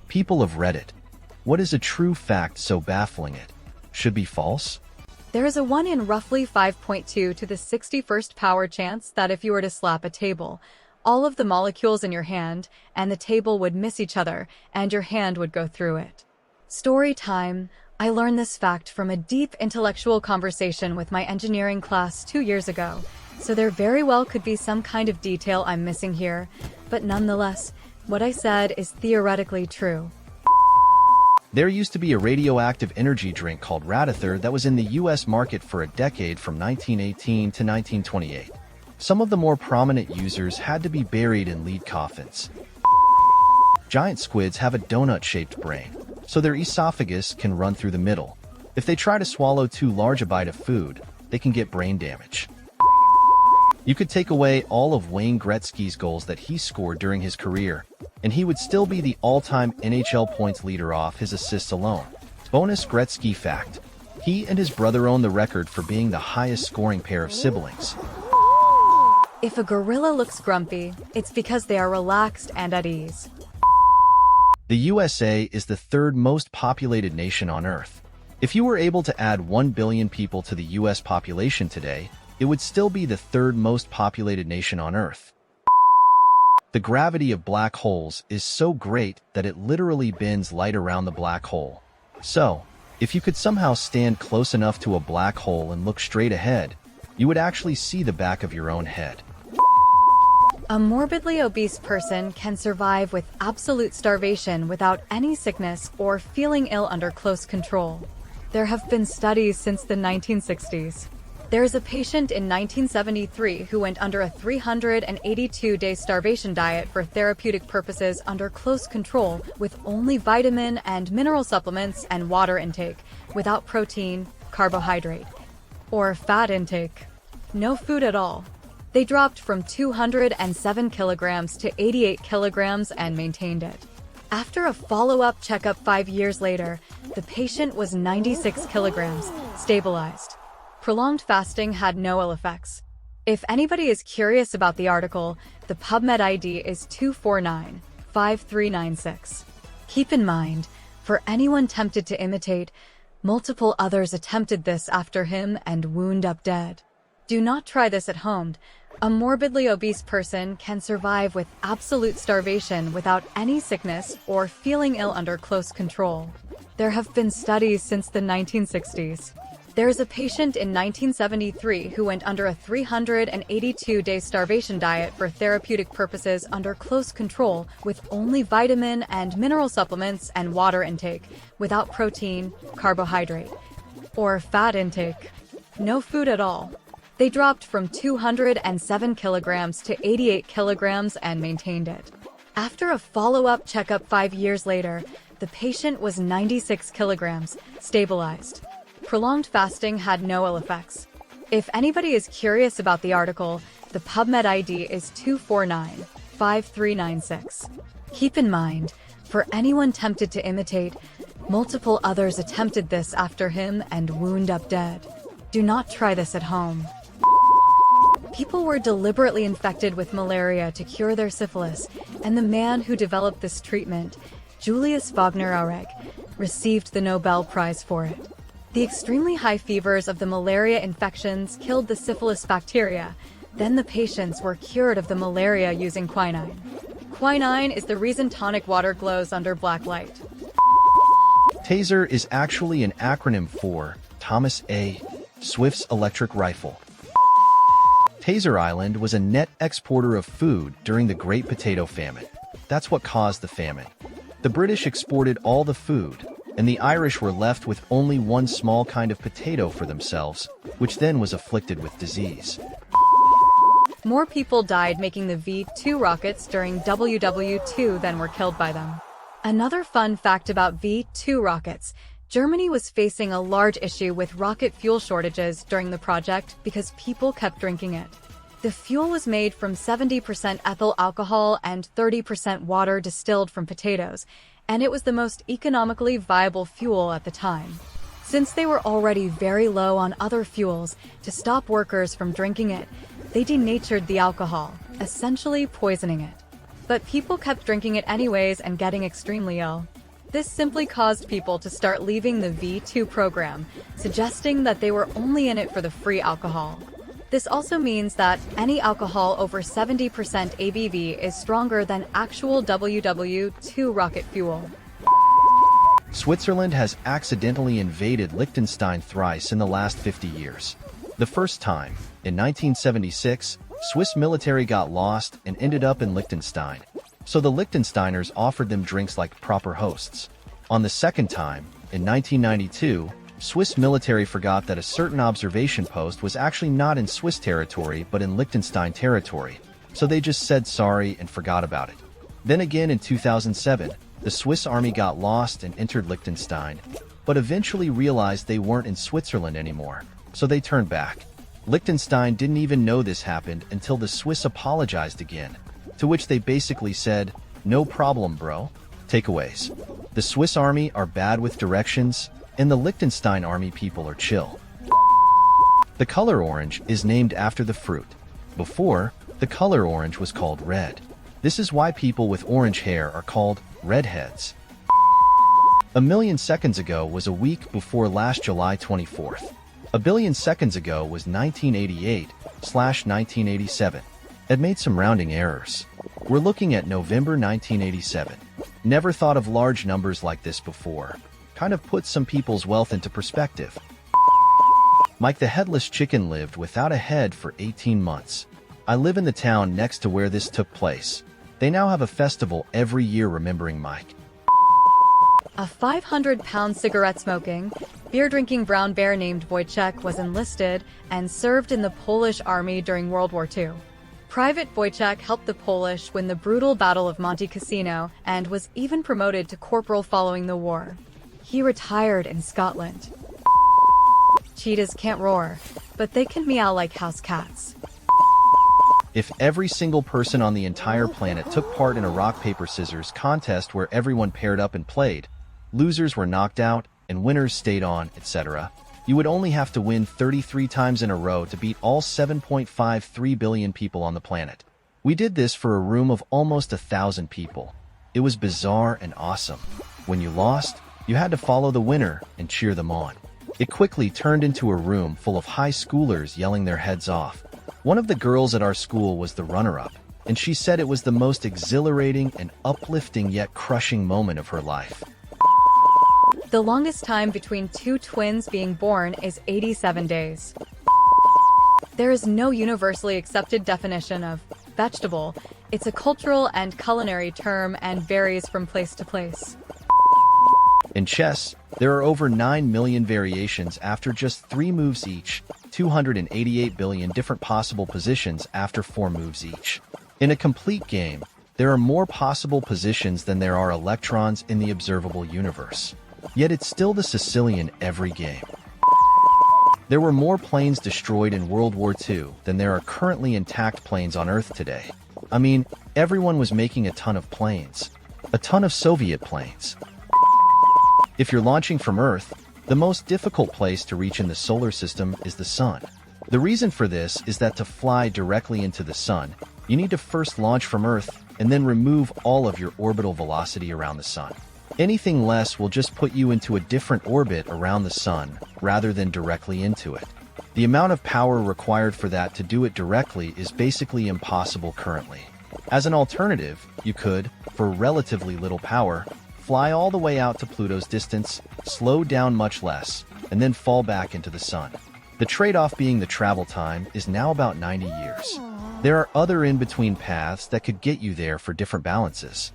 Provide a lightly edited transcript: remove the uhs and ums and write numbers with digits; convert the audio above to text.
People of Reddit, what is a true fact so baffling it should be false? There is a 1 in roughly 5.2 to the 61st power chance that if you were to slap a table, all of the molecules in your hand and the table would miss each other and your hand would go through it. Story time. I learned this fact from a deep intellectual conversation with my engineering class 2 years ago, so there very well could be some kind of detail I'm missing here, but nonetheless, what I said is theoretically true. There used to be a radioactive energy drink called Radithor that was in the US market for a decade from 1918 to 1928. Some of the more prominent users had to be buried in lead coffins. Giant squids have a donut-shaped brain, so their esophagus can run through the middle. If they try to swallow too large a bite of food, they can get brain damage. You could take away all of Wayne Gretzky's goals that he scored during his career, and he would still be the all-time NHL points leader off his assists alone. Bonus Gretzky fact: he and his brother own the record for being the highest-scoring pair of siblings. If a gorilla looks grumpy, it's because they are relaxed and at ease. The USA is the third most populated nation on Earth. If you were able to add 1 billion people to the US population today, it would still be the third most populated nation on Earth. The gravity of black holes is so great that it literally bends light around the black hole. So, if you could somehow stand close enough to a black hole and look straight ahead, you would actually see the back of your own head. A morbidly obese person can survive with absolute starvation without any sickness or feeling ill under close control. There have been studies since the 1960s. There is a patient in 1973 who went under a 382-day starvation diet for therapeutic purposes under close control with only vitamin and mineral supplements and water intake, without protein, carbohydrate, or fat intake. No food at all. They dropped from 207 kilograms to 88 kilograms and maintained it. After a follow-up checkup 5 years later, the patient was 96 kilograms, stabilized. Prolonged fasting had no ill effects. If anybody is curious about the article, the PubMed ID is 2495396. Keep in mind, for anyone tempted to imitate, multiple others attempted this after him and wound up dead. Do not try this at home. A morbidly obese person can survive with absolute starvation without any sickness or feeling ill under close control. There have been studies since the 1960s. There is a patient in 1973 who went under a 382-day starvation diet for therapeutic purposes under close control with only vitamin and mineral supplements and water intake, without protein, carbohydrate, or fat intake. No food at all. They dropped from 207 kilograms to 88 kilograms and maintained it. After a follow-up checkup 5 years later, the patient was 96 kilograms, stabilized. Prolonged fasting had no ill effects. If anybody is curious about the article, the PubMed ID is 2495396. Keep in mind, for anyone tempted to imitate, multiple others attempted this after him and wound up dead. Do not try this at home. People were deliberately infected with malaria to cure their syphilis, and the man who developed this treatment, Julius Wagner-Aureg, received the Nobel Prize for it. The extremely high fevers of the malaria infections killed the syphilis bacteria. Then the patients were cured of the malaria using quinine. Quinine is the reason tonic water glows under black light. TASER is actually an acronym for Thomas A. Swift's electric rifle. Taser Island was a net exporter of food during the Great Potato Famine. That's what caused the famine. The British exported all the food, and the Irish were left with only one small kind of potato for themselves, which then was afflicted with disease. More people died making the V-2 rockets during WW2 than were killed by them. Another fun fact about V-2 rockets: Germany was facing a large issue with rocket fuel shortages during the project because people kept drinking it. The fuel was made from 70% ethyl alcohol and 30% water distilled from potatoes, and it was the most economically viable fuel at the time. Since they were already very low on other fuels, to stop workers from drinking it, they denatured the alcohol, essentially poisoning it. But people kept drinking it anyways and getting extremely ill. This simply caused people to start leaving the V2 program, suggesting that they were only in it for the free alcohol. This also means that any alcohol over 70% ABV is stronger than actual WW2 rocket fuel. Switzerland has accidentally invaded Liechtenstein thrice in the last 50 years. The first time, in 1976, Swiss military got lost and ended up in Liechtenstein, so the Liechtensteiners offered them drinks like proper hosts. On the second time, in 1992, Swiss military forgot that a certain observation post was actually not in Swiss territory but in Liechtenstein territory, so they just said sorry and forgot about it. Then again in 2007, the Swiss army got lost and entered Liechtenstein, but eventually realized they weren't in Switzerland anymore, so they turned back. Liechtenstein didn't even know this happened until the Swiss apologized again, to which they basically said, "No problem, bro." Takeaways. The Swiss army are bad with directions, and the Liechtenstein army people are chill. The color orange is named after the fruit. Before, the color orange was called red. This is why people with orange hair are called redheads. A million seconds ago was a week before last July 24th. A billion seconds ago was 1988/1987. It made some rounding errors. We're looking at November 1987. Never thought of large numbers like this before. Kind of puts some people's wealth into perspective. Mike the Headless Chicken lived without a head for 18 months. I live in the town next to where this took place. They now have a festival every year remembering Mike. A 500-pound cigarette-smoking, beer-drinking brown bear named Wojciech was enlisted and served in the Polish army during World War II. Private Wojciech helped the Polish win the brutal Battle of Monte Cassino and was even promoted to corporal following the war. He retired in Scotland. Cheetahs can't roar, but they can meow like house cats. If every single person on the entire planet took part in a rock-paper-scissors contest where everyone paired up and played, losers were knocked out, and winners stayed on, etc., you would only have to win 33 times in a row to beat all 7.53 billion people on the planet. We did this for a room of almost 1,000 people. It was bizarre and awesome. When you lost, you had to follow the winner and cheer them on. It quickly turned into a room full of high schoolers yelling their heads off. One of the girls at our school was the runner-up, and she said it was the most exhilarating and uplifting yet crushing moment of her life. The longest time between two twins being born is 87 days. There is no universally accepted definition of vegetable. It's a cultural and culinary term and varies from place to place. In chess, there are over 9 million variations after just 3 moves each, 288 billion different possible positions after 4 moves each. In a complete game, there are more possible positions than there are electrons in the observable universe. Yet it's still the Sicilian every game. There were more planes destroyed in World War II than there are currently intact planes on Earth today. I mean, everyone was making a ton of planes. A ton of Soviet planes. If you're launching from Earth, the most difficult place to reach in the solar system is the Sun. The reason for this is that to fly directly into the Sun, you need to first launch from Earth and then remove all of your orbital velocity around the Sun. Anything less will just put you into a different orbit around the Sun rather than directly into it. The amount of power required for that to do it directly is basically impossible currently. As an alternative, you could, for relatively little power, fly all the way out to Pluto's distance, slow down much less, and then fall back into the Sun. The trade-off being the travel time is now about 90 years. There are other in-between paths that could get you there for different balances.